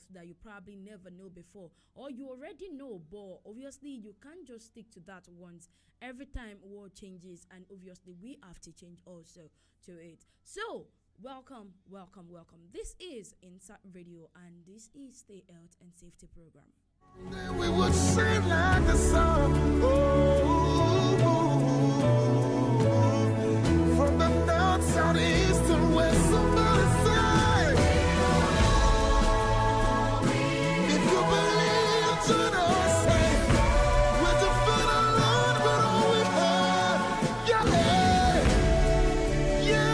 health that you probably never know before, or you already know, but obviously you can't just stick to that once. Every time world changes, and obviously we have to change also to it. So welcome, welcome, welcome. This is Inside Radio, and this is the Health and Safety Program. We would sing like the song. From the north, south, east, and west, somebody say, if you believe to the same, with the foot alone, but all we have, yeah, yeah.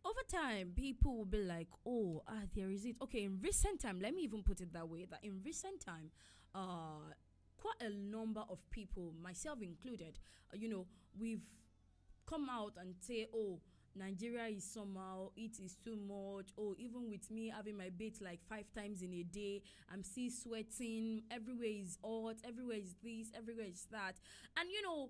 Over time, people will be like, oh, there is it. Okay, in recent time, let me even put it that way, that in recent time, quite a number of people, myself included, we've come out and say, oh, Nigeria is somehow, it is too much. Oh, even with me having my bath like 5 times in a day, I'm still sweating. Everywhere is hot. Everywhere is this. Everywhere is that. And we are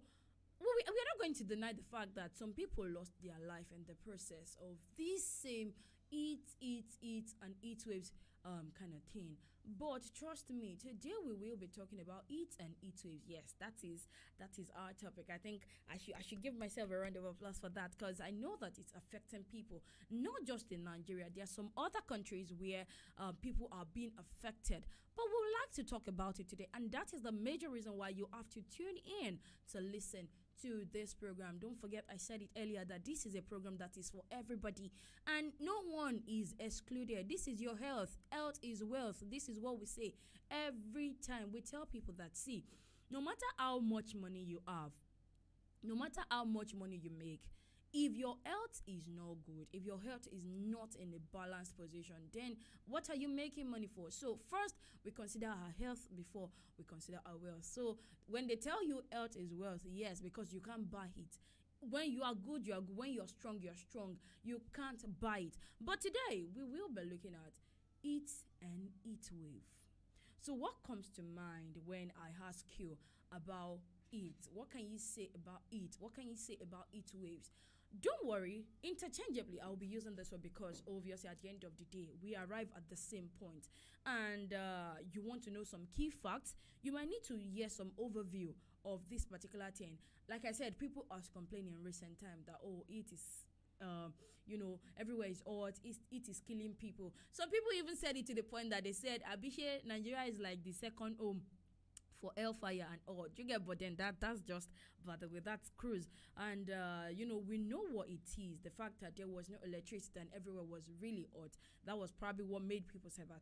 not going to deny the fact that some people lost their life in the process of this same eat, and heat waves kind of thing. But trust me, today we will be talking about heat and heat waves. Yes, that is our topic. I think I should give myself a round of applause for that, because I know that it's affecting people, not just in Nigeria. There are some other countries where people are being affected. But we would like to talk about it today, and that is the major reason why you have to tune in to listen to this program. Don't forget, I said it earlier, that this is a program that is for everybody and no one is excluded. This is your health. Health is wealth. This is what we say every time. We tell people that, see, no matter how much money you have, no matter how much money you make, if your health is not good, if your health is not in a balanced position, then what are you making money for? So first, we consider our health before we consider our wealth. So when they tell you health is wealth, yes, because you can't buy it. When you are good, you are good. When you're strong, you're strong. You can't buy it. But today, we will be looking at heat and heat wave. So what comes to mind when I ask you about heat? What can you say about heat? What can you say about heat waves? Don't worry, interchangeably, I'll be using this one because obviously at the end of the day, we arrive at the same point. And you want to know some key facts, you might need to hear some overview of this particular thing. Like I said, people are complaining in recent time that, oh, it is, everywhere is hot, it is killing people. Some people even said it to the point that they said, Abishe, Nigeria is like the second home for hellfire and all. You get, but then that's just, by the way, that's cruise. And we know what it is. The fact that there was no electricity and everywhere was really hot, that was probably what made people say that.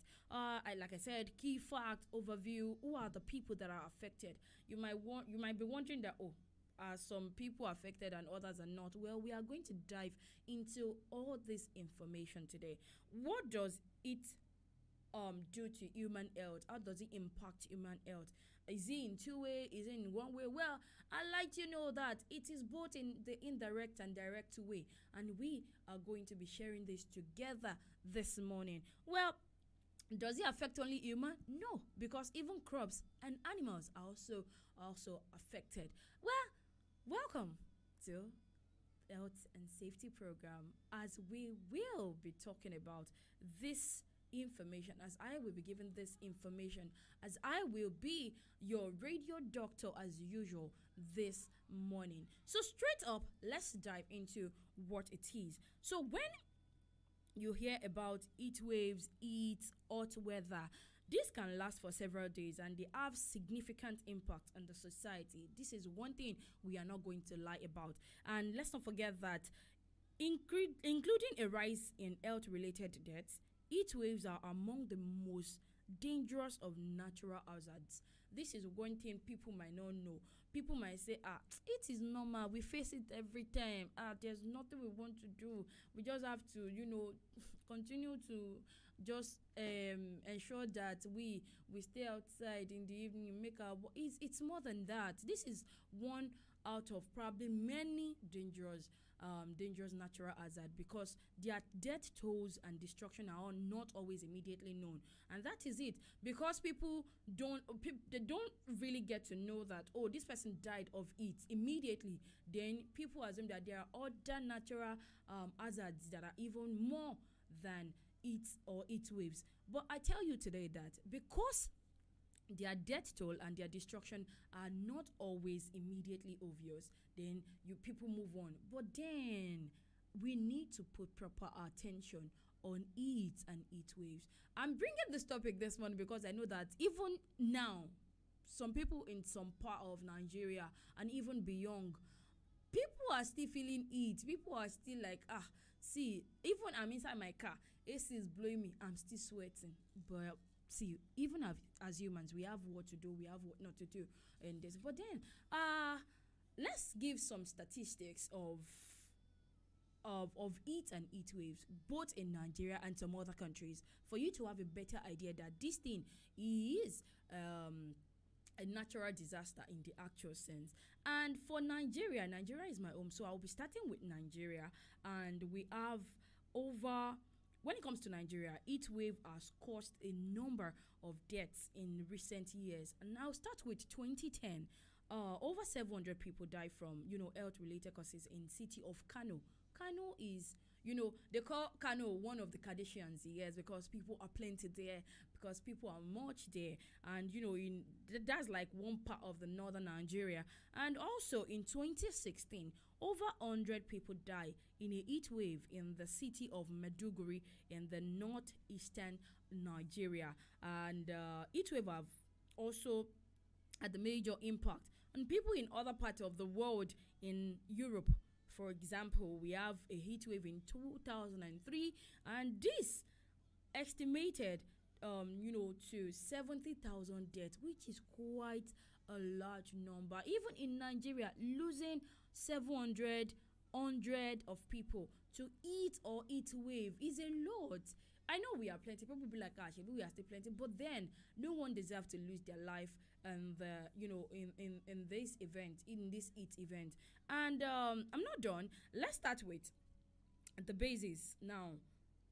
Like I said, key fact overview. Who are the people that are affected? You might be wondering that, oh, are some people affected and others are not? Well, we are going to dive into all this information today. What does it do to human health? How does it impact human health? Is it in two way? Is it in one way? Well, I like to know that it is both in the indirect and direct way, and we are going to be sharing this together this morning. Well, does it affect only human? No, because even crops and animals are also affected. Well, welcome to Health and Safety Program, as we will be talking about this information, as I will be giving this information, as I will be your radio doctor as usual this morning. So straight up, let's dive into what it is. So when you hear about heat waves, heat, hot weather, this can last for several days and they have significant impact on the society. This is one thing we are not going to lie about. And let's not forget that including a rise in health-related deaths, heat waves are among the most dangerous of natural hazards. This is one thing people might not know. People might say, it is normal. We face it every time. There's nothing we want to do. We just have to, continue to just ensure that we stay outside in the evening, make our. It's more than that. This is one out of probably many dangerous natural hazard, because their death tolls and destruction are not always immediately known. And that is it, because they don't really get to know that, oh, this person died of it immediately. Then people assume that there are other natural hazards that are even more than it or heat waves. But I tell you today that because their death toll and their destruction are not always immediately obvious, then people move on. But then we need to put proper attention on heat and heat waves. I'm bringing this topic this morning because I know that even now, some people in some part of Nigeria and even beyond, people are still feeling heat. People are still like, see, even I'm inside my car, AC is blowing me, I'm still sweating. But see, even as humans, we have what to do, we have what not to do in this. But then, let's give some statistics of heat and heat waves, both in Nigeria and some other countries, for you to have a better idea that this thing is a natural disaster in the actual sense. And for Nigeria is my home, so I'll be starting with Nigeria. And we have when it comes to Nigeria, heat wave has caused a number of deaths in recent years. And I'll start with 2010. Over 700 people died from, health-related causes in city of Kano. Kano is, they call Kano one of the Kardashians, yes, because people are plenty there, because people are much there. And, that's like one part of the northern Nigeria. And also in 2016, over 100 people died in a heat wave in the city of Maiduguri in the northeastern Nigeria. And heat wave have also had a major impact on people in other parts of the world. In Europe, for example, we have a heat wave in 2003, and this estimated to 70,000 deaths, which is quite a large number. Even in Nigeria, losing 700 of people to heat or heat wave is a lot. I know we are plenty. People will be like, gosh, we are still plenty, but then no one deserves to lose their life in this event, in this heat event. And I'm not done. Let's start with the basis now.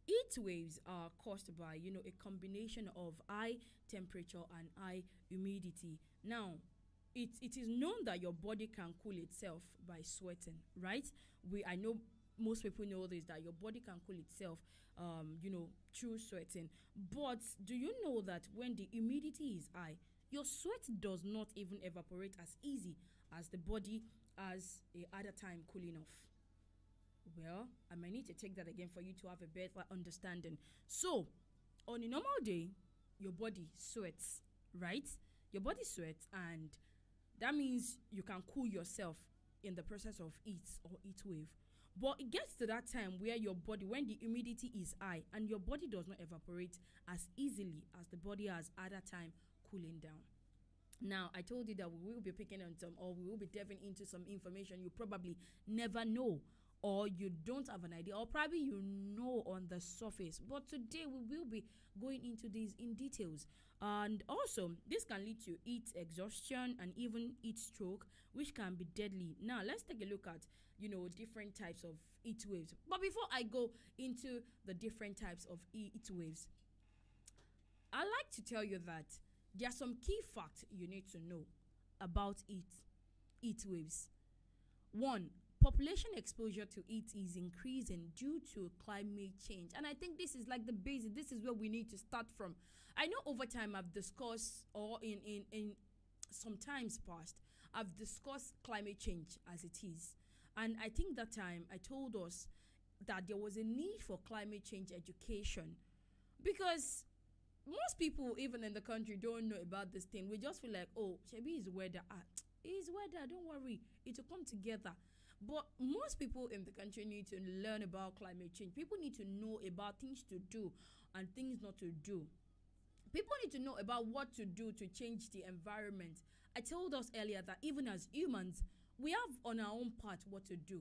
Heat waves are caused by, a combination of high temperature and high humidity. Now, it is known that your body can cool itself by sweating, right? I know most people know this, that your body can cool itself, through sweating. But do you know that when the humidity is high, your sweat does not even evaporate as easy as the body has a other time cooling off? Well, I might need to take that again for you to have a better understanding. So, on a normal day, your body sweats, right? Your body sweats, and that means you can cool yourself in the process of heat or heat wave. But it gets to that time where your body, when the humidity is high and your body does not evaporate as easily as the body has other time cooling down. Now, I told you that we will be picking on we will be delving into some information you probably never know, or you don't have an idea, or probably you know on the surface. But today we will be going into these in details. And also, this can lead to heat exhaustion and even heat stroke, which can be deadly. Now, let's take a look at, different types of heat waves. But before I go into the different types of heat waves, I like to tell you that there are some key facts you need to know about heat waves. One, population exposure to heat is increasing due to climate change. And I think this is like the basic. This is where we need to start from. I know over time I've discussed, or in some times past, I've discussed climate change as it is. And I think that time I told us that there was a need for climate change education, because most people, even in the country, don't know about this thing. We just feel like, oh, Shebi is weather. It's weather, don't worry. It will come together. But most people in the country need to learn about climate change. People need to know about things to do and things not to do. People need to know about what to do to change the environment. I told us earlier that even as humans, we have on our own part what to do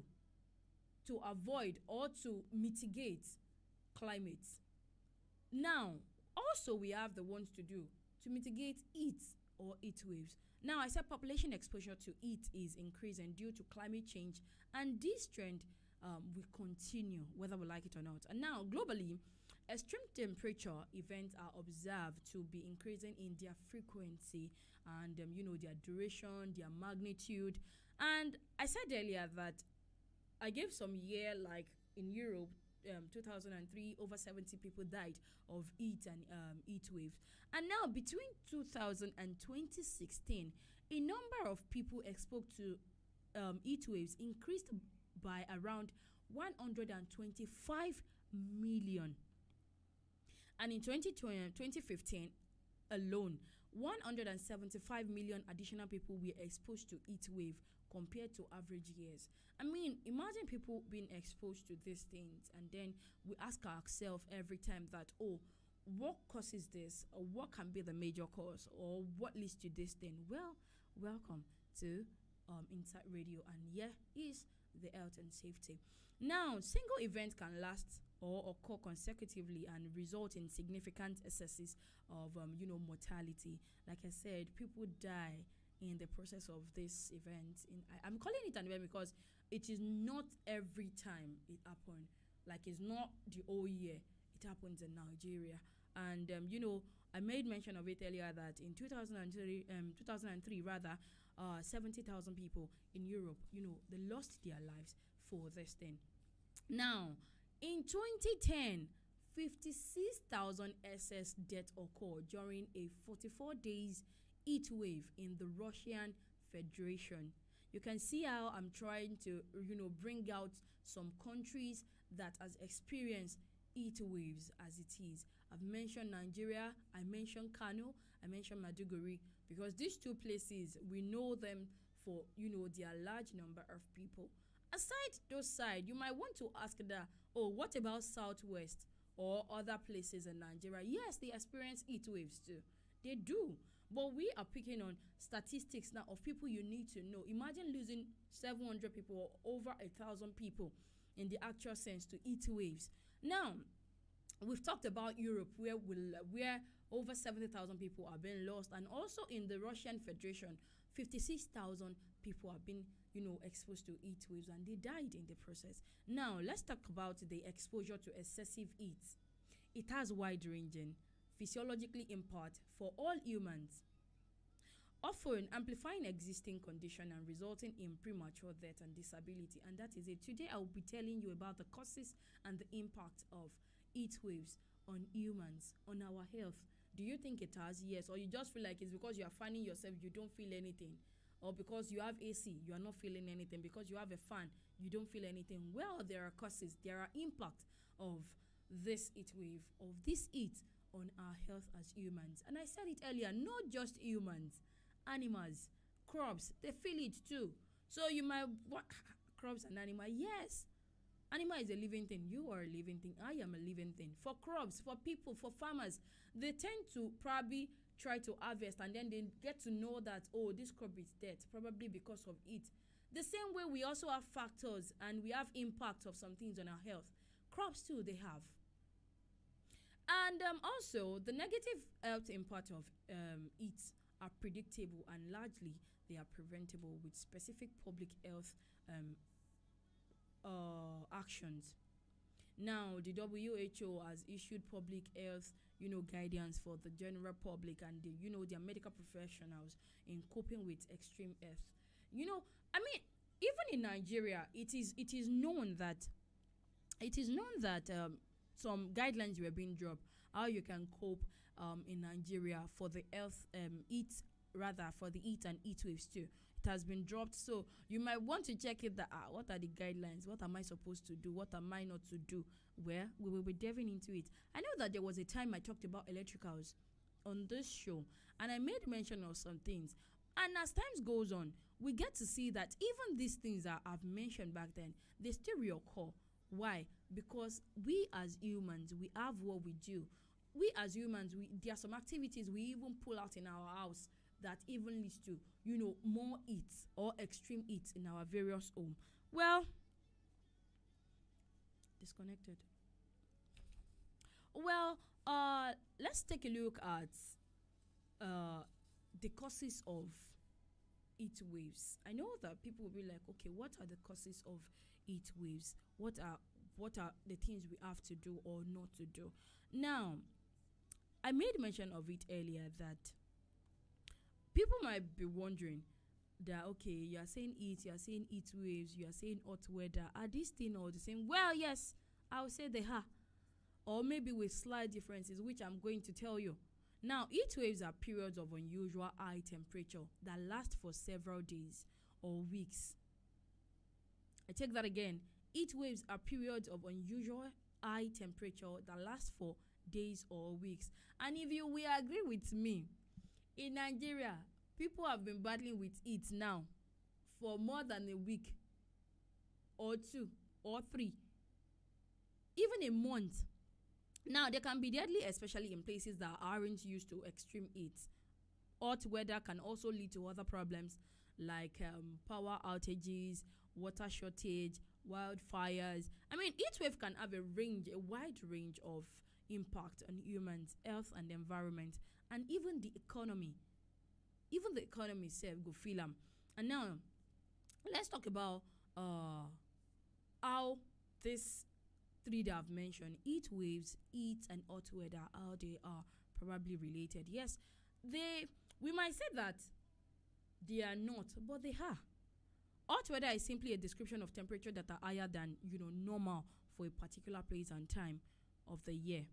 to avoid or to mitigate climate. Now, also we have the ones to do to mitigate heat or heat waves. Now, I said population exposure to heat is increasing due to climate change, and this trend will continue whether we like it or not. And now, globally, extreme temperature events are observed to be increasing in their frequency and their duration, their magnitude. And I said earlier that I gave some year, like in Europe, 2003, over 70 people died of heat and heat waves. And now, between 2000 and 2016, a number of people exposed to heat waves increased by around 125 million. And in 2015 alone, 175 million additional people were exposed to heat wave compared to average years. I mean, imagine people being exposed to these things, and then we ask ourselves every time that, oh, what causes this, or what can be the major cause, or what leads to this thing? Well, welcome to Insight Radio, and here is the health and safety. Now, single events can last or occur consecutively and result in significant excesses of mortality. Like I said, people die in the process of this event. I'm calling it an event because it is not every time it happens. Like, it's not the whole year. It happens in Nigeria. And I made mention of it earlier that in 2003 70,000 people in Europe, they lost their lives for this thing. Now, in 2010, 56,000 excess deaths occurred during a 44 days heat wave in the Russian Federation. You can see how I'm trying to, bring out some countries that has experienced heat waves as it is. I've mentioned Nigeria, I mentioned Kano, I mentioned Maduguri, because these two places, we know them for, their large number of people. Aside those side, you might want to ask that, oh, what about Southwest or other places in Nigeria? Yes, they experience heat waves too. They do. But we are picking on statistics now of people you need to know. Imagine losing 700 people or over 1,000 people in the actual sense to heat waves. Now, we've talked about Europe where over 70,000 people are being lost, and also in the Russian Federation, 56,000 people have been, exposed to heat waves, and they died in the process. Now, let's talk about the exposure to excessive heat. It has wide-ranging physiologically impact for all humans, often amplifying existing condition and resulting in premature death and disability. And that is it. Today, I will be telling you about the causes and the impact of heat waves on humans, on our health. Do you think it has? Yes. Or you just feel like it's because you are fanning yourself, you don't feel anything. Or because you have AC, you are not feeling anything. Because you have a fan, you don't feel anything. Well, there are causes, there are impact of this heat wave, of this heat on our health as humans. And I said it earlier, not just humans, animals, crops, they feel it too. So you might, what, crops and animal? Yes. Animal is a living thing. You are a living thing. I am a living thing. For crops, for people, for farmers, they tend to probably try to harvest, and then they get to know that, oh, this crop is dead, probably because of it. The same way we also have factors and we have impact of some things on our health. Crops too, they have. And also, the negative health impact of heat are predictable, and largely they are preventable with specific public health actions. Now, the WHO has issued public health, guidance for the general public and the, their medical professionals in coping with extreme health. I mean, even in Nigeria, it is known that some guidelines were being dropped how you can cope in Nigeria for the health for the heat and heat waves too. It has been dropped, so you might want to check it. What are the guidelines? What am I supposed to do? What am I not to do? Where we will be delving into it. I know that there was a time I talked about electricals on this show, and I made mention of some things. And as time goes on, we get to see that even these things that I've mentioned back then, they still reoccur. Why? Because we as humans, we have what we do. We as humans, there are some activities we even pull out in our house that even leads to, more heat or extreme heat in our various home. Well, disconnected. Well, let's take a look at the causes of heat waves. I know that people will be like, okay, what are the causes of heat waves? What are the things we have to do or not to do? Now, I made mention of it earlier that people might be wondering that, okay, you are saying heat waves, you are saying hot weather. Are these things all the same? Well, yes, I would say they are. Or maybe with slight differences, which I'm going to tell you. Now, heat waves are periods of unusual high temperature that last for several days or weeks. I take that again. Heat waves are periods of unusual high temperature that last for days or weeks. And if you will agree with me, in Nigeria, people have been battling with heat now for more than a week or 2 or 3, even a month. Now, they can be deadly, especially in places that aren't used to extreme heat. Hot weather can also lead to other problems like power outages, water shortage, wildfires. I mean, heat wave can have a wide range of impact on humans, health and environment, and even the economy. Even the economy itself go feel them. And now, let's talk about how this 3 that I've mentioned, heat waves, heat and hot weather, how they are probably related. Yes, we might say that they are not, but they are. Hot weather is simply a description of temperature that are higher than normal for a particular place and time of the year.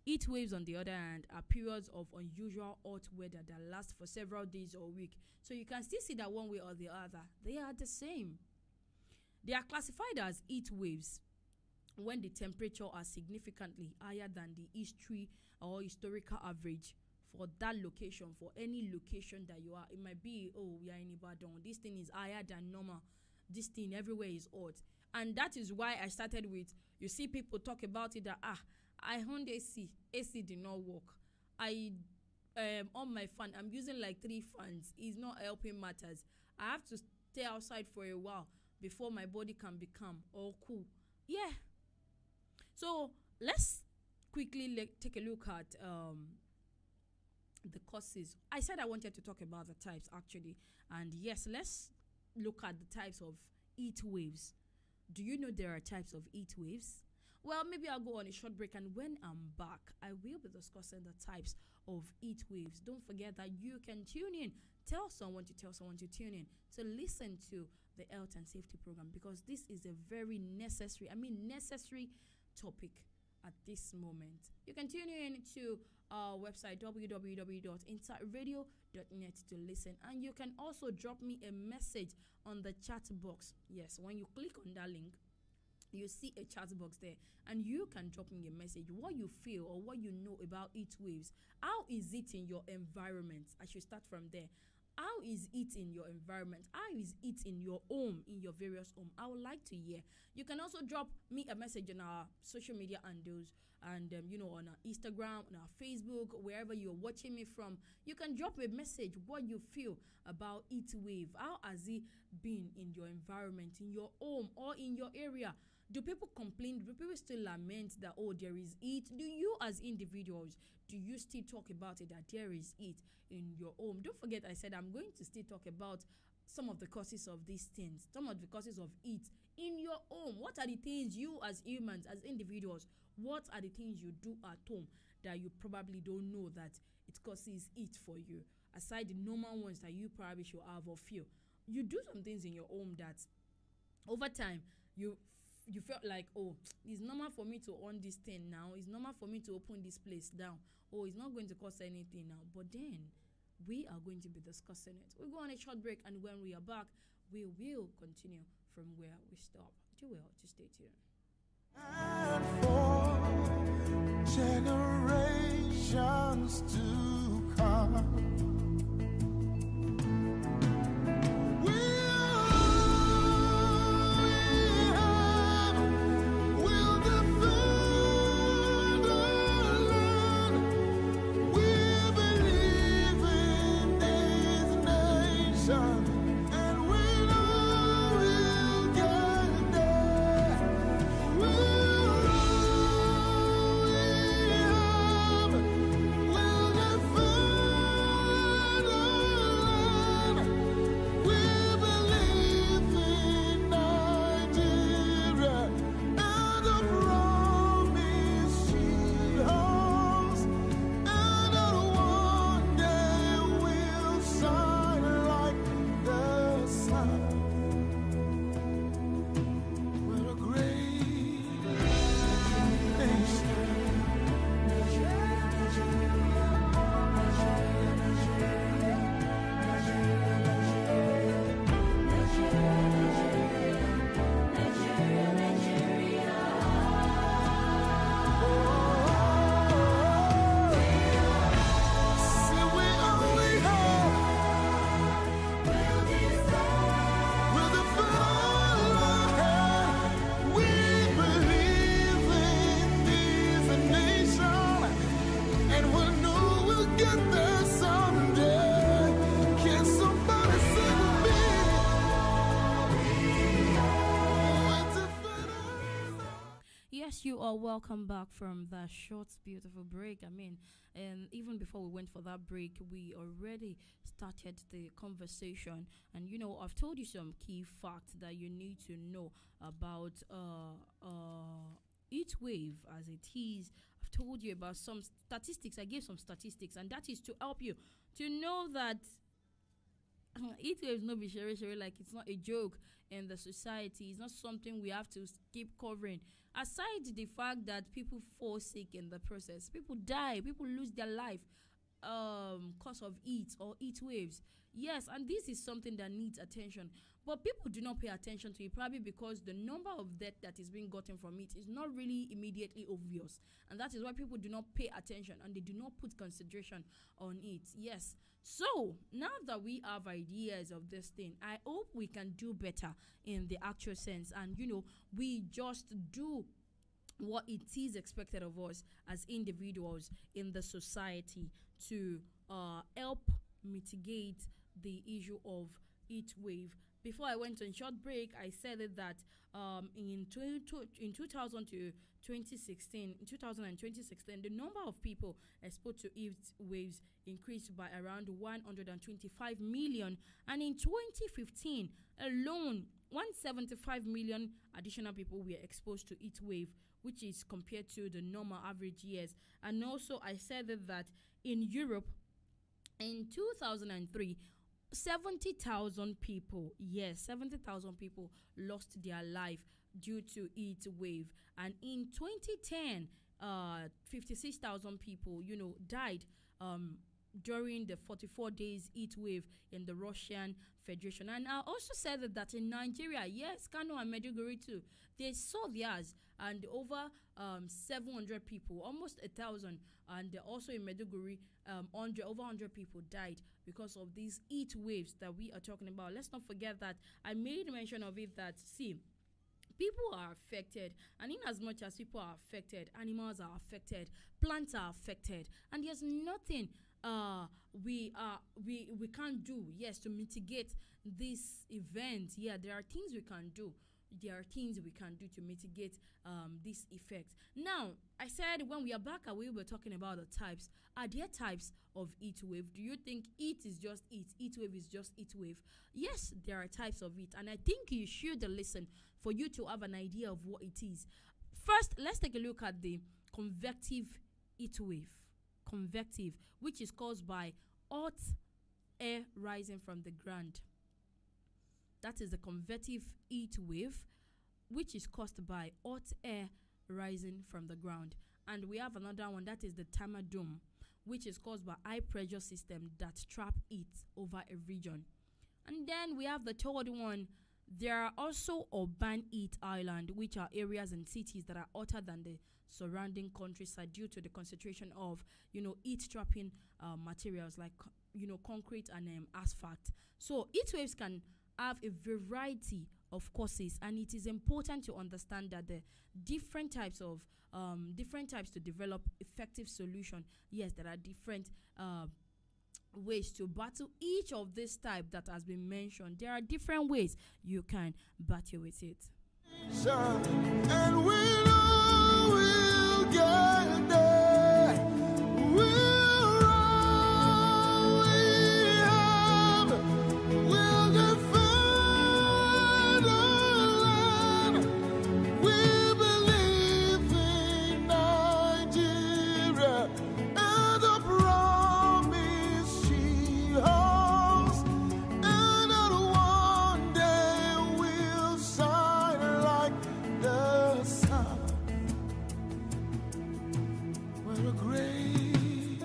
Heat waves, on the other hand, are periods of unusual hot weather that last for several days or weeks. So you can still see that one way or the other, they are the same. They are classified as heat waves when the temperature are significantly higher than the history or historical average for that location, for any location that you are. It might be, oh, we are in Ibadan, this thing is higher than normal, this thing everywhere is hot. And that is why I started with, you see people talk about it that, I owned AC did not work. On my fan, I'm using like 3 fans, it's not helping matters. I have to stay outside for a while before my body can become all cool. Yeah. So let's quickly take a look at the causes. I said I wanted to talk about the types actually, and yes, let's look at the types of heat waves. Do you know there are types of heat waves? Well, maybe I'll go on a short break, and when I'm back, I will be discussing the types of heat waves. Don't forget that you can tune in. Tell someone to tune in to listen to the health and safety program, because this is a very necessary topic at this moment. You can tune in to our website www.insightradio.net to listen, and you can also drop me a message on the chat box. Yes, when you click on that link, you see a chat box there, and you can drop me a message what you feel or what you know about heat waves. How is it in your environment? I should start from there. How is it in your environment? How is it in your home, in your various home? I would like to hear. You can also drop me a message on our social media handles, and on our Instagram, on our Facebook, wherever you're watching me from. You can drop a message what you feel about heat wave. How has it been in your environment, in your home or in your area? Do people complain? Do people still lament that, oh, there is heat? Do you as individuals, do you still talk about it that there is heat in your home? Don't forget, I said I'm going to still talk about some of the causes of these things, some of the causes of heat in your home. What are the things you as humans, as individuals, what are the things you do at home that you probably don't know that it causes heat for you, aside the normal ones that you probably should have or feel? You do some things in your home that over time you felt like, oh, it's normal for me to on this thing now. It's normal for me to open this place down. Oh, it's not going to cost anything now. But then we are going to be discussing it. We'll go on a short break, and when we are back, we will continue from where we stop. Do well to stay tuned. And for generations to come. you all. Welcome back from that short, beautiful break. I mean, and even before we went for that break, we already started the conversation. And I've told you some key facts that you need to know about heat wave as it is. I've told you about some statistics. I gave some statistics, and that is to help you to know that heat waves no be shere, like it's not a joke in the society. It's not something we have to keep covering. Aside the fact that people fall sick in the process, people die, people lose their life cause of heat or heat waves. Yes, and this is something that needs attention. But people do not pay attention to it, probably because the number of death that is being gotten from it is not really immediately obvious. And that is why people do not pay attention and they do not put consideration on it. Yes. So, now that we have ideas of this thing, I hope we can do better in the actual sense. And, we just do what it is expected of us as individuals in the society to help mitigate the issue of heat wave. Before I went on short break, I said that in 2000 to 2016, in 2000 and 2016, the number of people exposed to heat waves increased by around 125 million, and in 2015 alone, 175 million additional people were exposed to heat wave, which is compared to the normal average years. And also, I said that in Europe, in 2003, 70,000 people, yes, 70,000 people lost their life due to heat wave. And in 2010, 56,000 people, died during the 44 days heat wave in the Russian Federation. And I also said that in Nigeria, yes, Kano and Maiduguri too, they saw theirs, and over 700 people, almost 1,000, and also in Maiduguri, over 100 people died because of these heat waves that we are talking about. Let's not forget that I made mention of it that, see, people are affected, and in as much as people are affected, animals are affected, plants are affected, and there's nothing we can't do, yes, to mitigate this event. Yeah, there are things we can do. There are things we can do to mitigate this effect. Now, I said when we are back away, we're talking about the types. Are there types of heat wave? Do you think heat is just heat? Heat wave is just heat wave? Yes, there are types of it, and I think you should listen for you to have an idea of what it is. First, let's take a look at the convective heat wave. Convective, which is caused by hot air rising from the ground. That is the convective heat wave, which is caused by hot air rising from the ground. And we have another one, that is the thermodome, which is caused by high pressure system that trap heat over a region. And then we have the third one. There are also urban heat islands, which are areas and cities that are hotter than the surrounding countryside due to the concentration of, heat trapping materials like, concrete and asphalt. So heat waves can have a variety of causes, and it is important to understand that the different types to develop effective solution. Yes, there are different ways to battle each of this type that has been mentioned. There are different ways you can battle with it. And we know we'll get there. We'll run, we have, we'll defend our land. We believe in Nigeria and the promise she holds, and that one day we'll shine like the sun. We're a great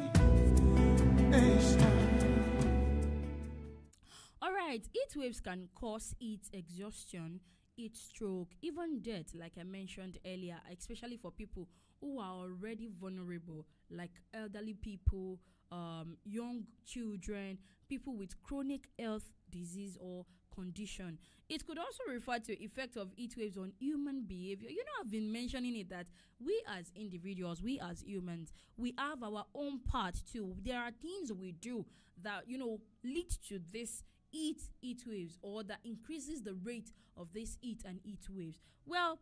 nation. All right, heat waves can cause heat exhaustion, heat stroke, even death, like I mentioned earlier, especially for people who are already vulnerable, like elderly people, young children, people with chronic health disease or condition. It could also refer to effect of heat waves on human behavior. I've been mentioning it that we as individuals, we as humans, we have our own part too. There are things we do that, lead to this heat waves, or that increases the rate of this heat and heat waves. Well,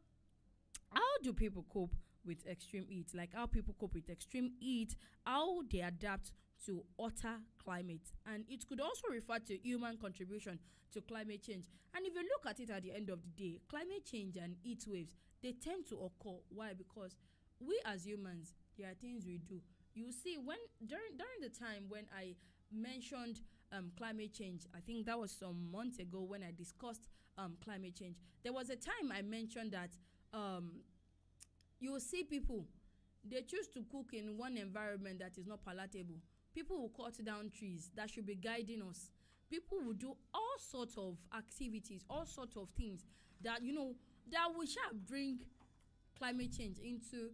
how do people cope with extreme heat, like how people cope with extreme heat, how they adapt to hotter climate. And it could also refer to human contribution to climate change. And if you look at it at the end of the day, climate change and heat waves, they tend to occur. Why? Because we as humans, there are things we do. You see, when during the time when I mentioned climate change, I think that was some months ago when I discussed climate change. There was a time I mentioned that you will see people, they choose to cook in one environment that is not palatable. People will cut down trees that should be guiding us. People will do all sorts of activities, all sorts of things that that we shall bring climate change into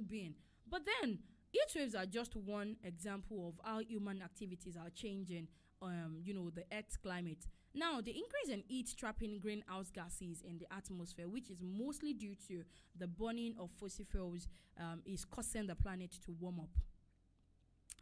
being. But then heat waves are just one example of how human activities are changing the Earth's climate. Now, the increase in heat trapping greenhouse gases in the atmosphere, which is mostly due to the burning of fossil fuels, is causing the planet to warm up.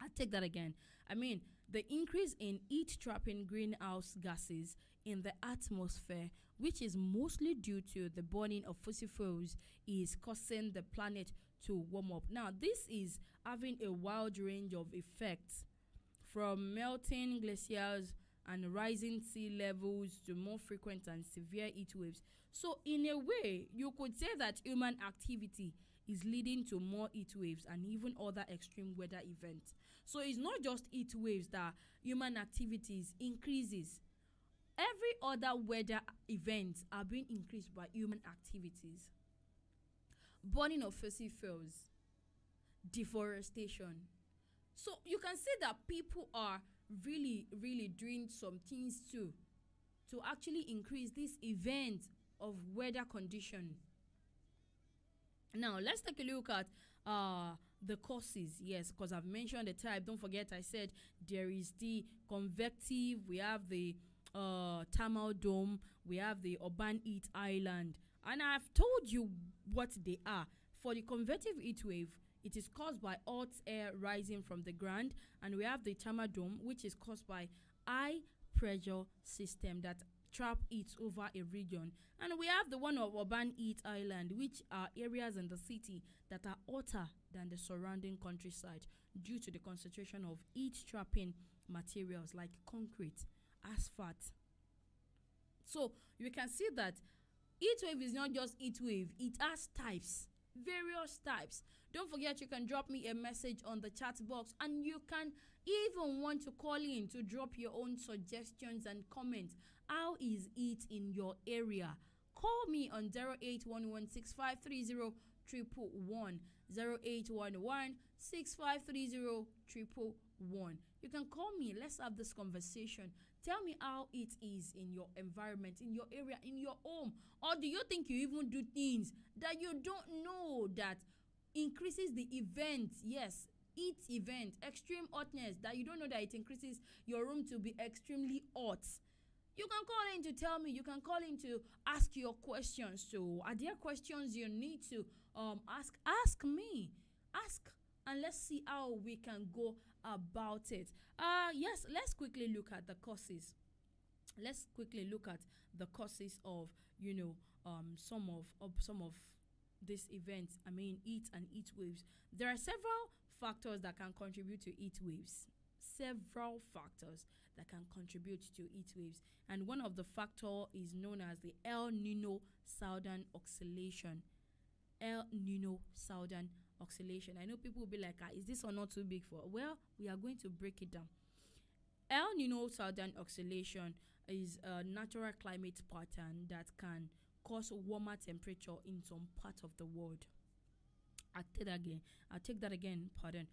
I'll take that again. I mean, the increase in heat trapping greenhouse gases in the atmosphere, which is mostly due to the burning of fossil fuels, is causing the planet to warm up. Now, this is having a wide range of effects, from melting glaciers and rising sea levels to more frequent and severe heat waves. So, in a way, you could say that human activity is leading to more heat waves and even other extreme weather events. So it's not just heat waves that human activities increases. Every other weather events are being increased by human activities. Burning of fossil fuels, deforestation. So you can see that people are really, really doing some things too to actually increase this event of weather condition. Now, let's take a look at the causes. Yes, because I've mentioned the type. Don't forget, I said there is the convective, we have the thermal dome, we have the urban heat island. And I've told you what they are. For the convective heat wave, it is caused by hot air rising from the ground. And we have the thermal dome, which is caused by high pressure system that trap heat over a region. And we have the one of urban heat island, which are areas in the city that are hotter than the surrounding countryside due to the concentration of heat trapping materials like concrete, asphalt. So you can see that heat wave is not just heat wave, it has types, various types. Don't forget, you can drop me a message on the chat box, and you can even want to call in to drop your own suggestions and comments. How is it in your area? Call me on 0811-6530-111, 0811-6530-111. You can call me. Let's have this conversation. Tell me how it is in your environment, in your area, in your home. Or do you think you even do things that you don't know that increases the event? Yes, heat event, extreme hotness, that you don't know that it increases your room to be extremely hot. You can call in to tell me. You can call in to ask your questions too. Are there questions you need to ask? Ask me. Ask, and let's see how we can go about it. Yes, let's quickly look at the causes. Let's quickly look at the causes of some of these events. I mean, heat and heat waves. There are several factors that can contribute to heat waves. Several factors that can contribute to heat waves, and one of the factor is known as the El Nino Southern Oscillation. El Nino Southern Oscillation. I know people will be like, is this or not too big for? Well, we are going to break it down. El Nino Southern Oscillation is a natural climate pattern that can cause warmer temperature in some part of the world. I'll take that again. Pardon.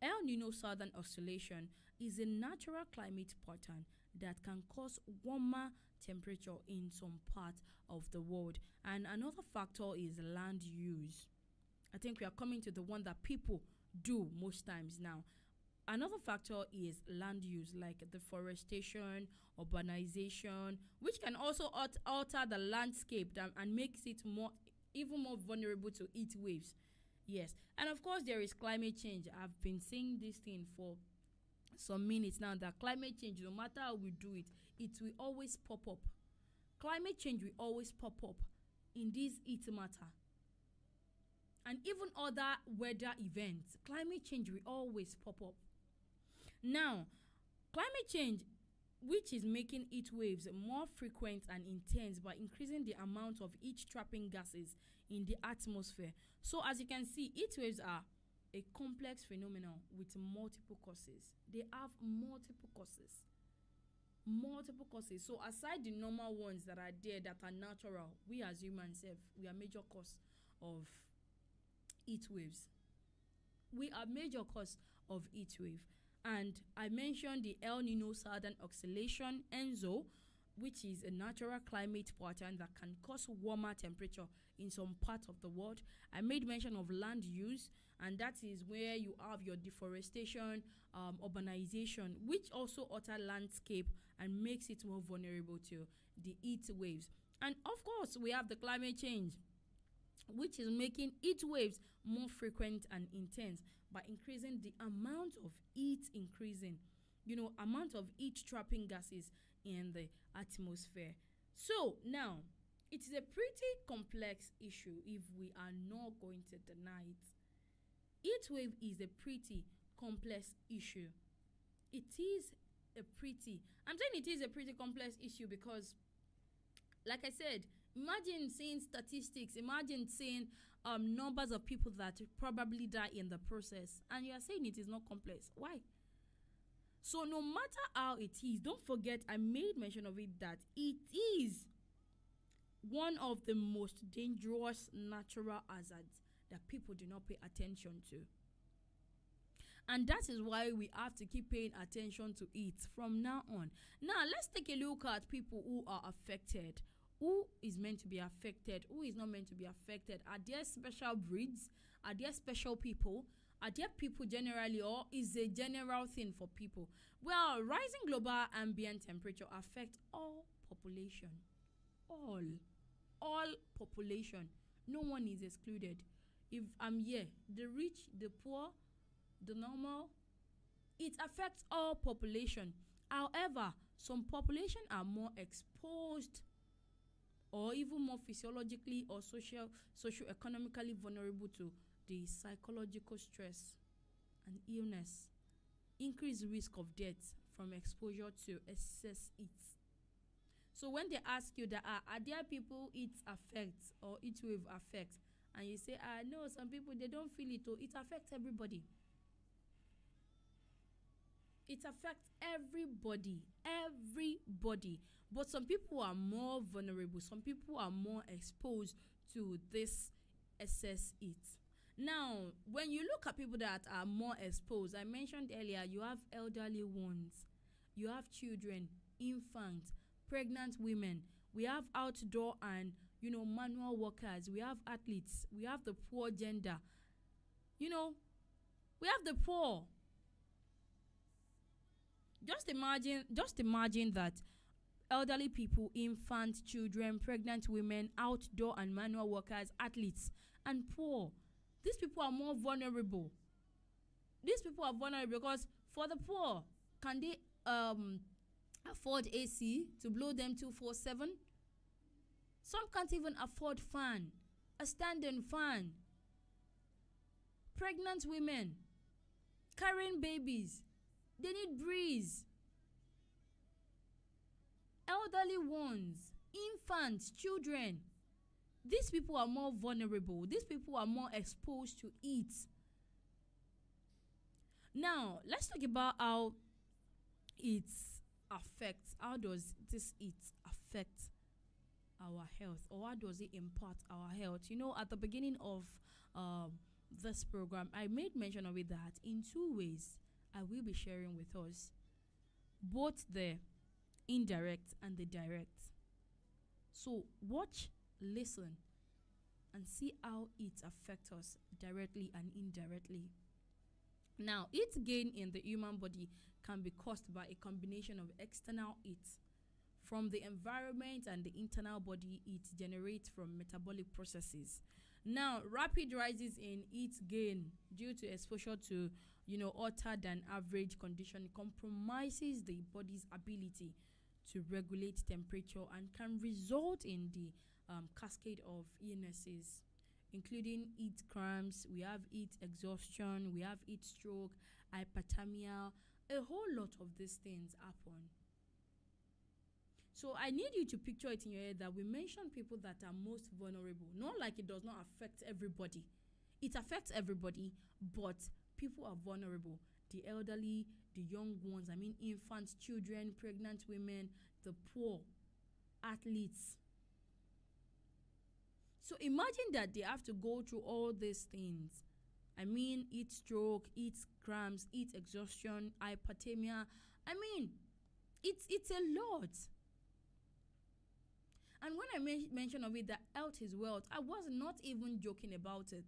El Nino Southern Oscillation is a natural climate pattern that can cause warmer temperature in some part of the world. And another factor is land use. I think we are coming to the one that people do most times now. Another factor is land use, like deforestation, urbanization, which can also alter the landscape and makes it even more vulnerable to heat waves. Yes, and of course there is climate change. I've been saying this thing for some minutes now, that climate change, no matter how we do it, it will always pop up. Climate change will always pop up in this heat matter. and even other weather events. Climate change will always pop up. Now, climate change, which is making heat waves more frequent and intense by increasing the amount of heat-trapping gases in the atmosphere. So, as you can see, heat waves are a complex phenomenon with multiple causes. They have multiple causes. Multiple causes. So, aside the normal ones that are there that are natural, we as humans, we are major cause of heat waves. We are major cause of heat wave. And I mentioned the El Nino Southern Oscillation, ENSO, which is a natural climate pattern that can cause warmer temperature in some parts of the world. I made mention of land use, and that is where you have your deforestation, urbanization, which also alter landscape and makes it more vulnerable to the heat waves. And of course, we have the climate change, which is making heat waves more frequent and intense by increasing the amount of heat amount of heat trapping gases in the atmosphere. So now, it is a pretty complex issue if we are not going to deny it. Heat wave is a pretty complex issue. I'm saying it is a pretty complex issue because, like I said, imagine seeing statistics, imagine seeing numbers of people that probably die in the process, and you are saying it is not complex. Why? So no matter how it is, don't forget I made mention of it that it is one of the most dangerous natural hazards that people do not pay attention to. And that is why we have to keep paying attention to it from now on. Now, let's take a look at people who are affected. Who is meant to be affected? Who is not meant to be affected? Are there special breeds? Are there special people? Are there people generally, or is a general thing for people? Well, rising global ambient temperature affect all population. All population. No one is excluded. If I'm here, the rich, the poor, the normal, it affects all population. However, some population are more exposed or even more physiologically or socio-economically vulnerable to the psychological stress and illness, increased risk of death from exposure to excess heat. So when they ask you that are there people it affects or heat wave affects, and you say, no, some people they don't feel it, it affects everybody. It affects everybody. But some people are more vulnerable. Some people are more exposed to this excess heat. Now, when you look at people that are more exposed, I mentioned earlier, you have elderly ones, you have children, infants, pregnant women, we have outdoor and, manual workers, we have athletes, we have the poor gender, we have the poor. Just imagine that elderly people, infants, children, pregnant women, outdoor and manual workers, athletes, and poor. These people are more vulnerable. These people are vulnerable because for the poor, can they afford AC to blow them 247? Some can't even afford a standing fan. Pregnant women, carrying babies, they need breeze. Elderly ones, infants, children. These people are more vulnerable. These people are more exposed to heat. Now, let's talk about how it affects. How does this heat affect our health, or how does it impact our health? At the beginning of this program, I made mention of it that in two ways I will be sharing with us, both the indirect and the direct. So watch, listen, and see how it affects us directly and indirectly. Now, heat gain in the human body can be caused by a combination of external heat from the environment and the internal body heat generates from metabolic processes. Now, rapid rises in heat gain due to exposure to, hotter than average condition compromises the body's ability to regulate temperature and can result in the cascade of illnesses. including heat cramps, we have heat exhaustion, we have heat stroke, hypothermia. A whole lot of these things happen. So I need you to picture it in your head that we mention people that are most vulnerable. Not like it does not affect everybody. It affects everybody, but people are vulnerable. The elderly, the young ones, I mean infants, children, pregnant women, the poor, athletes. So imagine that they have to go through all these things. I mean, heat stroke, heat cramps, heat exhaustion, hypothermia. I mean, it's a lot. And when I mention of it that health is wealth, I was not even joking about it.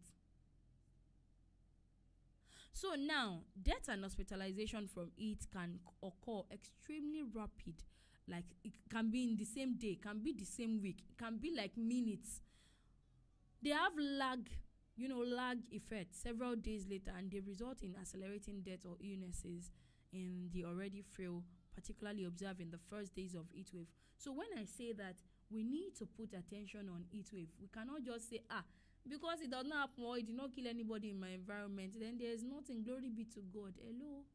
So now, death and hospitalization from it can occur extremely rapid. Like it can be in the same day, can be the same week, it can be like minutes. They have lag effect several days later, and they result in accelerating death or illnesses in the already frail, particularly observed in the first days of heatwave. So when I say that we need to put attention on heatwave, we cannot just say, because it does not happen or it did not kill anybody in my environment, then there is nothing. Glory be to God. Hello.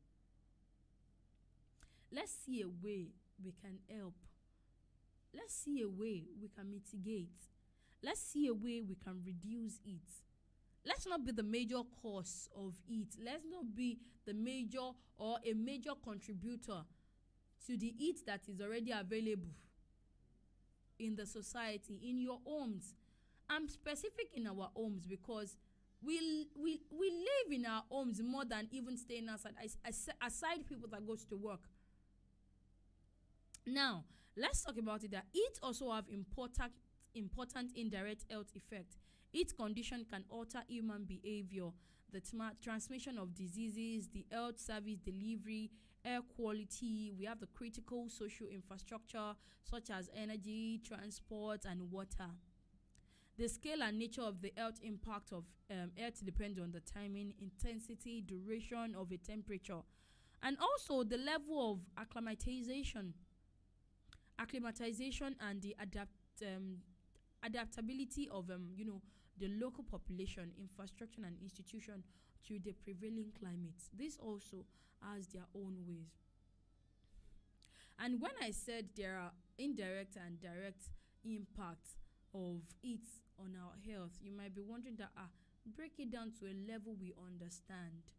Let's see a way we can help. Let's see a way we can mitigate. Let's see a way we can reduce it. Let's not be the major cause of it. Let's not be the major or a major contributor to the heat that is already available in the society, in your homes. I'm specific in our homes because we live in our homes more than even staying outside, aside people that goes to work. Now, let's talk about it that heat also have important indirect health effect. Heat condition can alter human behavior, the transmission of diseases, the health service delivery, air quality. We have the critical social infrastructure such as energy, transport, and water. The scale and nature of the health impact of health depends on the timing, intensity, duration of a temperature, and also the level of acclimatization and the adaptability of the local population, infrastructure, and institution to the prevailing climate. This also has their own ways. And when I said there are indirect and direct impacts of it on our health, you might be wondering that break it down to a level we understand.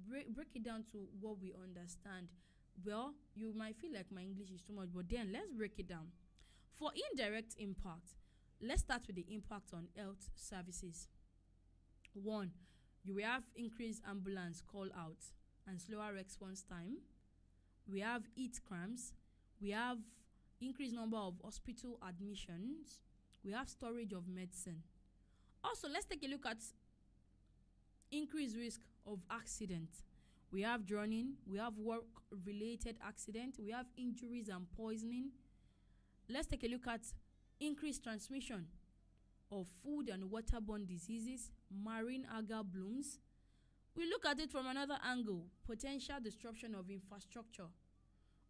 Break it down to what we understand. Well, you might feel like my English is too much, but then let's break it down. For indirect impact, let's start with the impact on health services. 1, you will have increased ambulance call out and slower response time. We have heat cramps. We have increased number of hospital admissions. We have storage of medicine. Also, let's take a look at increased risk of accident. We have drowning. We have work-related accident. We have injuries and poisoning. Let's take a look at increased transmission of food and waterborne diseases, marine algal blooms. We look at it from another angle, potential disruption of infrastructure.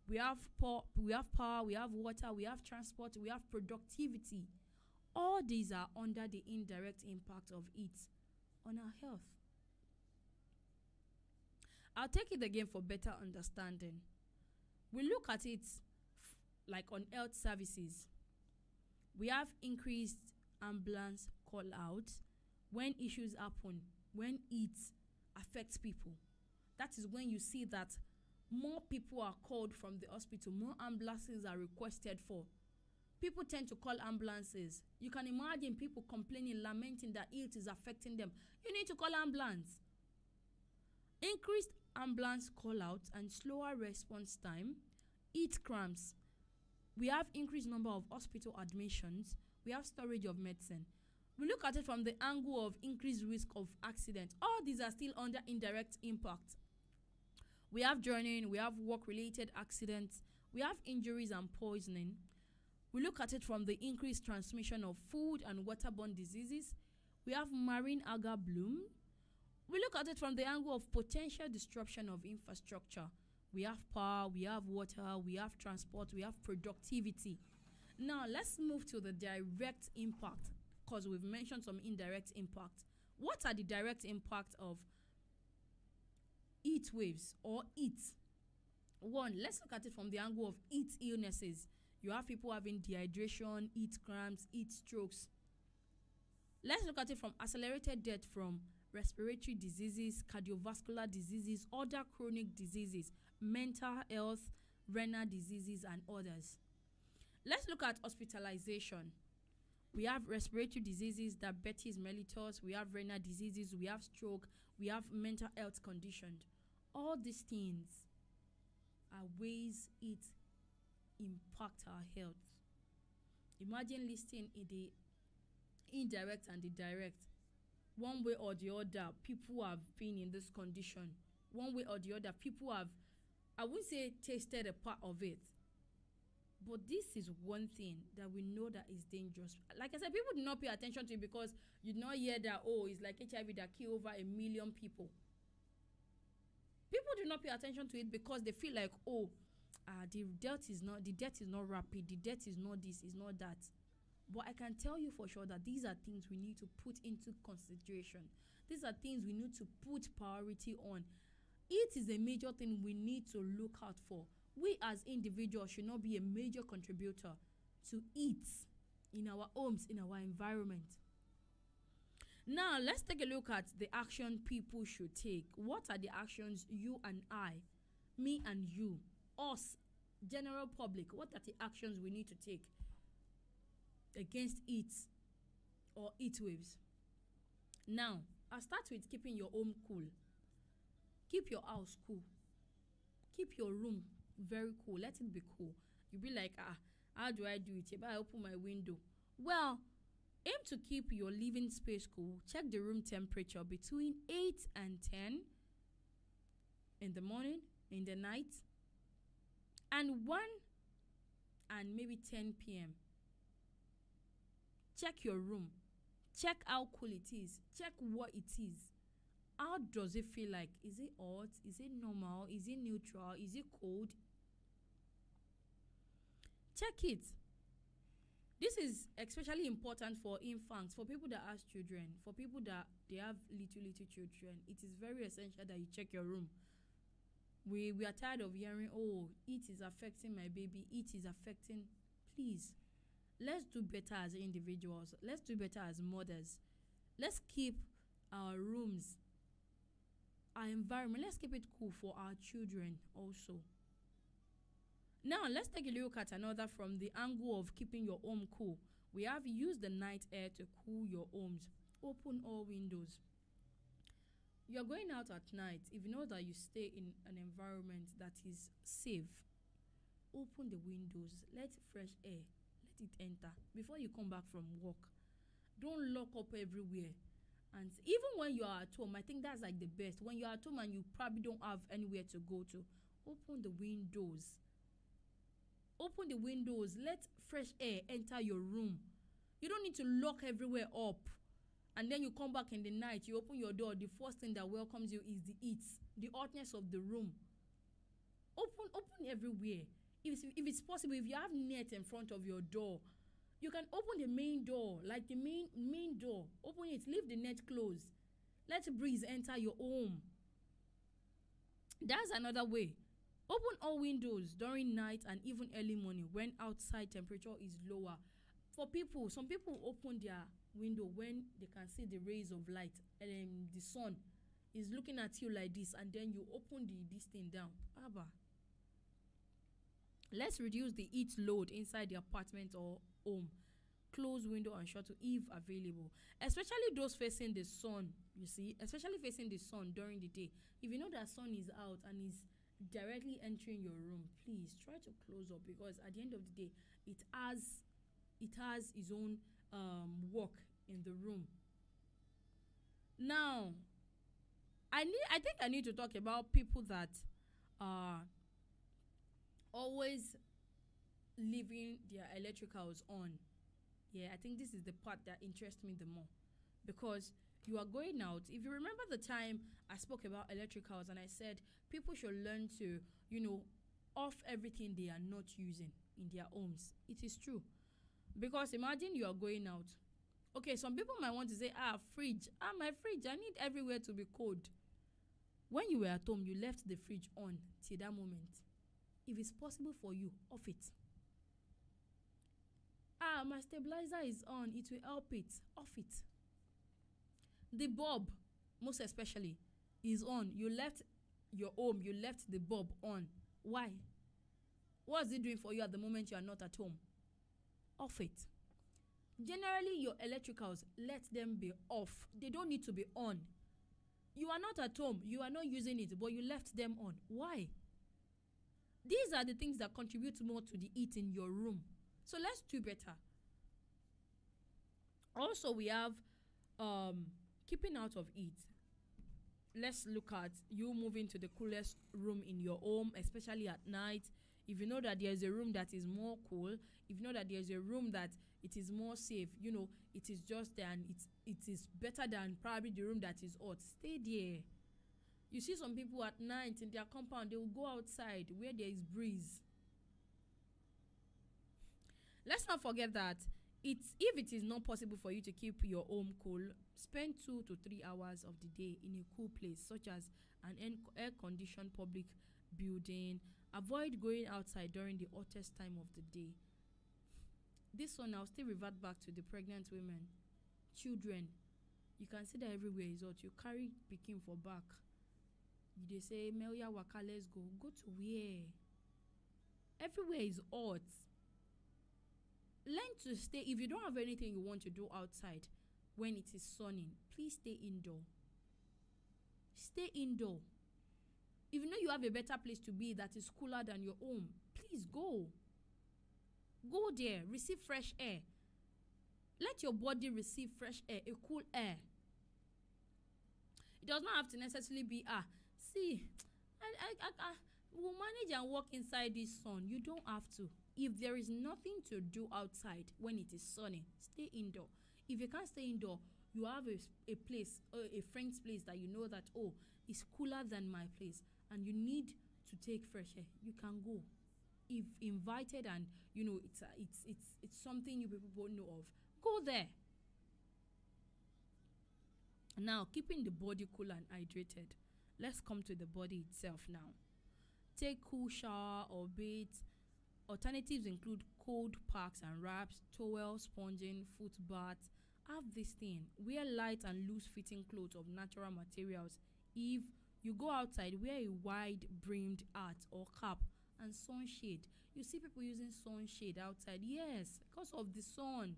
We have power, we have water, we have transport, we have productivity. All these are under the indirect impact of it on our health. I'll take it again for better understanding. We look at it like on health services. We have increased ambulance call out when issues happen, when it affects people. That is when you see that more people are called from the hospital, more ambulances are requested for. People tend to call ambulances. You can imagine people complaining, lamenting that it is affecting them. You need to call ambulance. Increased ambulance call out and slower response time, heat cramps. We have increased number of hospital admissions. We have storage of medicine. We look at it from the angle of increased risk of accident. All these are still under indirect impact. We have drowning. We have work-related accidents. We have injuries and poisoning. We look at it from the increased transmission of food and waterborne diseases. We have marine algal bloom. We look at it from the angle of potential disruption of infrastructure. We have power, we have water, we have transport, we have productivity. Now, let's move to the direct impact course, we've mentioned some indirect impact. What are the direct impact of heat waves or heat? One, let's look at it from the angle of heat illnesses. You have people having dehydration, heat cramps, heat strokes. Let's look at it from accelerated death from respiratory diseases, cardiovascular diseases, other chronic diseases, mental health, renal diseases, and others. Let's look at hospitalization. We have respiratory diseases, diabetes mellitus, we have renal diseases, we have stroke, we have mental health conditions. All these things are ways it impacts our health. Imagine listing in the indirect and the direct. One way or the other, people have been in this condition. One way or the other, people have, I wouldn't say tasted a part of it. But this is one thing that we know that is dangerous. Like I said, people do not pay attention to it because you do not hear that, oh, it's like HIV that kill over 1 million people. People do not pay attention to it because they feel like, oh, the death is not rapid, the death is not this, is not that. But I can tell you for sure that these are things we need to put into consideration. These are things we need to put priority on. It is a major thing we need to look out for. We as individuals should not be a major contributor to it in our homes, in our environment. Now, let's take a look at the action people should take. What are the actions you and I, me and you, us, general public, what are the actions we need to take against it or heat waves? Now, I'll start with keeping your home cool. Keep your house cool. Keep your room very cool. Let it be cool. You'll be like, how do I do it? If I open my window. Well, aim to keep your living space cool. Check the room temperature between 8 and 10 in the morning, in the night, and 1 and maybe 10 p.m. Check your room. Check how cool it is. Check what it is. How does it feel like? Is it hot? Is it normal? Is it neutral? Is it cold? Check it. This is especially important for infants, for people that have children, for people that they have little children. It is very essential that you check your room. We are tired of hearing, oh, it is affecting my baby. It is affecting. Please, let's do better as individuals. Let's do better as mothers. Let's keep our rooms, our environment, let's keep it cool for our children also. Now, let's take a look at another from the angle of keeping your home cool. We have used the night air to cool your homes. Open all windows. You're going out at night. If you know that you stay in an environment that is safe, open the windows. Let fresh air, let it enter before you come back from work. Don't lock up everywhere. And even when you are at home, I think that's like the best. When you're at home and you probably don't have anywhere to go to, open the windows. Open the windows. Let fresh air enter your room. You don't need to lock everywhere up. And then you come back in the night, you open your door, the first thing that welcomes you is the heat, the hotness of the room. Open everywhere. If it's possible, if you have net in front of your door, you can open the main door, like the main door. Open it, leave the net closed. Let breeze enter your home. That's another way. Open all windows during night and even early morning when outside temperature is lower. For people, some people open their window when they can see the rays of light and the sun is looking at you like this, and then you open this thing down. Let's reduce the heat load inside the apartment or home. Close window and shutter if available, especially those facing the sun. You see, especially facing the sun during the day. If you know that sun is out and is directly entering your room, please try to close up, because at the end of the day, it has its own work in the room. Now, I think I need to talk about people that are always leaving their electricals on. Yeah, I think this is the part that interests me the more, because you are going out. If you remember the time I spoke about electricals and I said people should learn to, off everything they are not using in their homes. It is true. Because imagine you are going out Okay, some people might want to say, fridge. My fridge, I need everywhere to be cold. When you were at home, you left the fridge on till that moment. If it's possible for you, off it. My stabilizer is on, it will help it. Off it. The bulb, most especially, is on. You left your home, you left the bulb on. Why? What's it doing for you at the moment you are not at home? Off it. Generally, your electricals, let them be off. They don't need to be on. You are not at home, you are not using it, but you left them on. Why? These are the things that contribute more to the heat in your room. So let's do better. Also, we have keeping out of heat. Let's look at you moving to the coolest room in your home, especially at night. If you know that there's a room that is more cool, if you know that there's a room that it is more safe, you know, it is just there and it is better than probably the room that is hot, stay there. You see some people at night in their compound, they will go outside where there is breeze. Let's not forget that if it is not possible for you to keep your home cool, spend 2 to 3 hours of the day in a cool place, such as an air-conditioned public building. Avoid going outside during the hottest time of the day. This one, I'll still revert back to the pregnant women. Children, you can see that everywhere is hot. You carry pikin for back. They say, Melia waka, let's go. Go to where? Everywhere is hot. Learn to stay. If you don't have anything you want to do outside when it is sunny, please stay indoor. Stay indoor. If you know you have a better place to be that is cooler than your home, please go. Go there, receive fresh air. Let your body receive fresh air, a cool air. It does not have to necessarily be, we'll manage and walk inside this sun. You don't have to. If there is nothing to do outside when it is sunny, stay indoor. If you can't stay indoor, you have a place, a friend's place that you know that, it's cooler than my place, and you need to take fresh air, you can go. If invited and you know it's something you people know of, go there. Now, keeping the body cool and hydrated. Let's come to the body itself now. Take cool shower or bath. Alternatives include cold packs and wraps, towel, sponging, foot bath. Have this thing. Wear light and loose fitting clothes of natural materials. If you go outside, wear a wide brimmed hat or cap and sunshade. You see people using sunshade outside. Yes, because of the sun,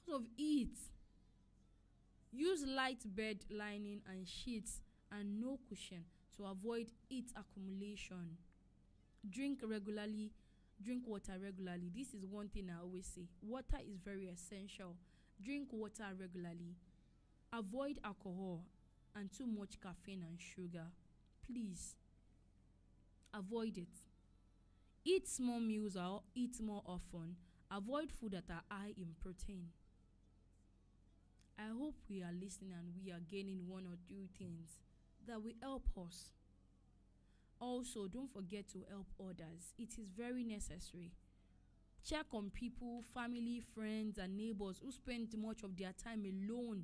because of heat. Use light bed lining and sheets and no cushion to avoid heat accumulation. Drink water regularly. This is one thing I always say. Water is very essential. Drink water regularly. Avoid alcohol and too much caffeine and sugar. Please avoid it. Eat small meals or eat more often. Avoid food that are high in protein. I hope we are listening and we are gaining one or two things that will help us. Also, don't forget to help others. It is very necessary. Check on people, family, friends, and neighbors who spend much of their time alone.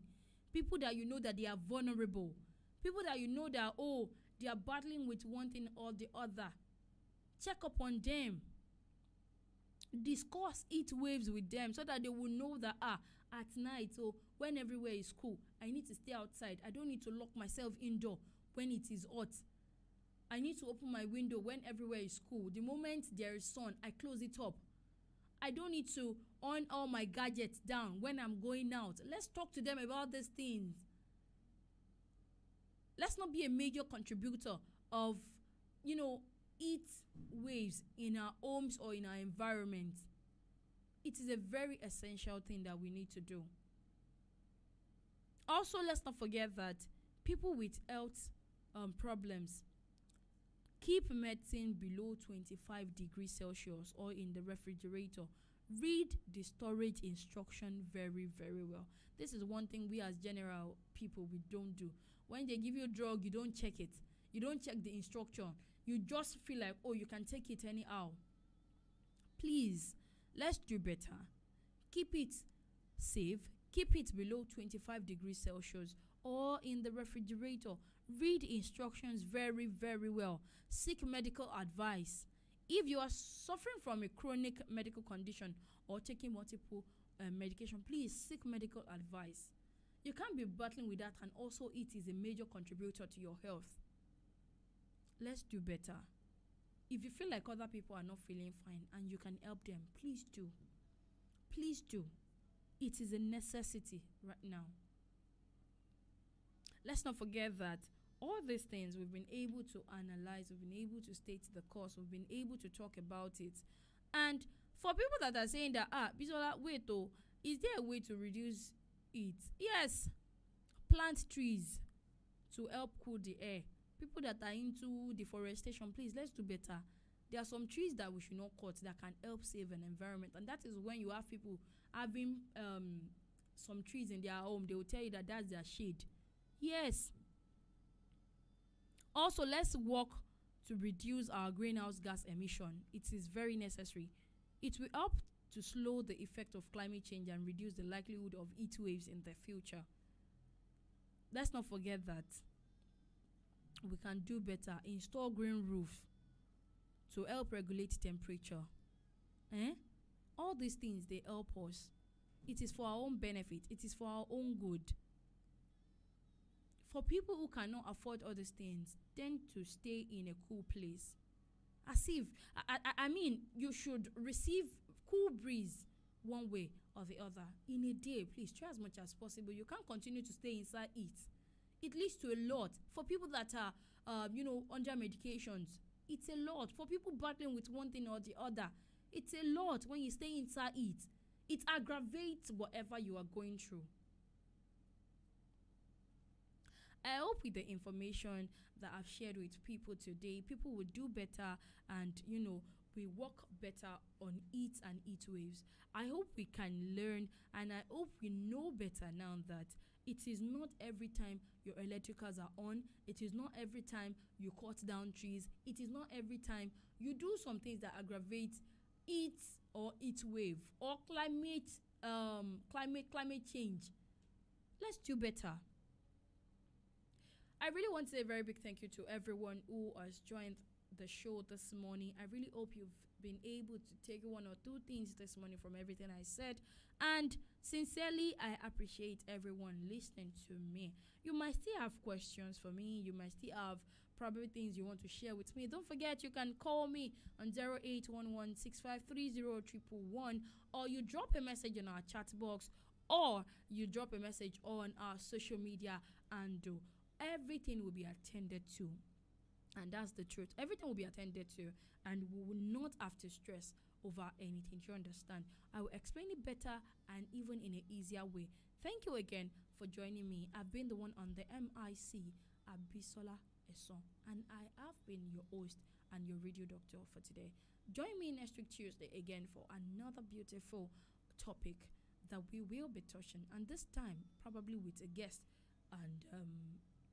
People that you know that they are vulnerable. People that you know that, they are battling with one thing or the other. Check up on them. Discuss heat waves with them so that they will know that, at night, when everywhere is cool, I need to stay outside. I don't need to lock myself indoor when it is hot. I need to open my window when everywhere is cool. The moment there is sun, I close it up. I don't need to on all my gadgets down when I'm going out. Let's talk to them about these things. Let's not be a major contributor of, heat waves in our homes or in our environment. It is a very essential thing that we need to do. Also, let's not forget that people with health problems, keep medicine below 25 degrees Celsius or in the refrigerator. Read the storage instruction very, very well. This is one thing we as general people, we don't do. When they give you a drug, you don't check it. You don't check the instruction. You just feel like, you can take it anyhow. Please, let's do better. Keep it safe. Keep it below 25 degrees Celsius or in the refrigerator. Read instructions very, very well. Seek medical advice. If you are suffering from a chronic medical condition or taking multiple medication, please seek medical advice. You can't be battling with that, and also it is a major contributor to your health. Let's do better. If you feel like other people are not feeling fine and you can help them, please do. Please do. It is a necessity right now. Let's not forget that all these things we've been able to analyze, we've been able to state the cause, we've been able to talk about it. And for people that are saying that, Abisola, wait, is there a way to reduce it? Yes. Plant trees to help cool the air. People that are into deforestation, please, let's do better. There are some trees that we should not cut that can help save an environment. And that is when you have people having some trees in their home, they will tell you that that's their shade. Yes. Also, let's work to reduce our greenhouse gas emission. It is very necessary. It will help to slow the effect of climate change and reduce the likelihood of heat waves in the future. Let's not forget that we can do better. Install green roof to help regulate temperature. All these things, they help us. It is for our own benefit. It is for our own good. For people who cannot afford all these things, tend to stay in a cool place. As if, I mean, you should receive cool breeze one way or the other in a day. Please try as much as possible. You can't continue to stay inside it. It leads to a lot. For people that are, under medications, it's a lot. For people battling with one thing or the other, it's a lot when you stay inside it. It aggravates whatever you are going through. I hope with the information that I've shared with people today, people will do better and, we work better on heat and heat waves. I hope we can learn, and I hope we know better now that it is not every time your electricals are on. It is not every time you cut down trees. It is not every time you do some things that aggravate heat or heat wave or climate change. Let's do better. I really want to say a very big thank you to everyone who has joined the show this morning. I really hope you've been able to take one or two things this morning from everything I said. And sincerely, I appreciate everyone listening to me. You might still have questions for me. You might still have probably things you want to share with me. Don't forget, you can call me on 0811-6530-111, or you drop a message in our chat box, or you drop a message on our social media, and everything will be attended to. And that's the truth. Everything will be attended to, and we will not have to stress over anything. Do you understand? I will explain it better and even in an easier way. Thank you again for joining me. I've been the one on the MIC, TheAbisolaEsan, and I have been your host and your radio doctor for today. Join me next week Tuesday again for another beautiful topic that we will be touching, and this time probably with a guest. And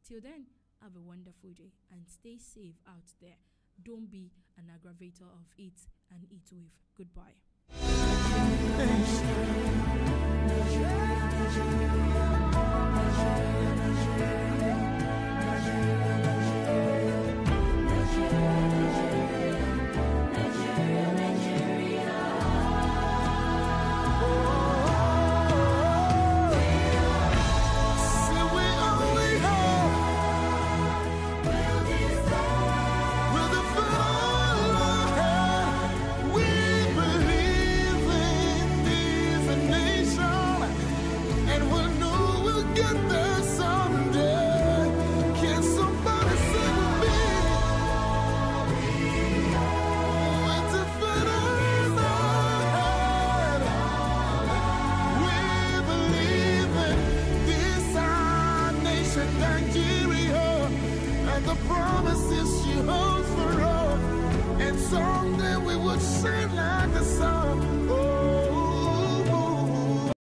till then, have a wonderful day and stay safe out there. Don't be an aggravator of it and heat wave. Goodbye. Someday we would sing like the sun. Oh.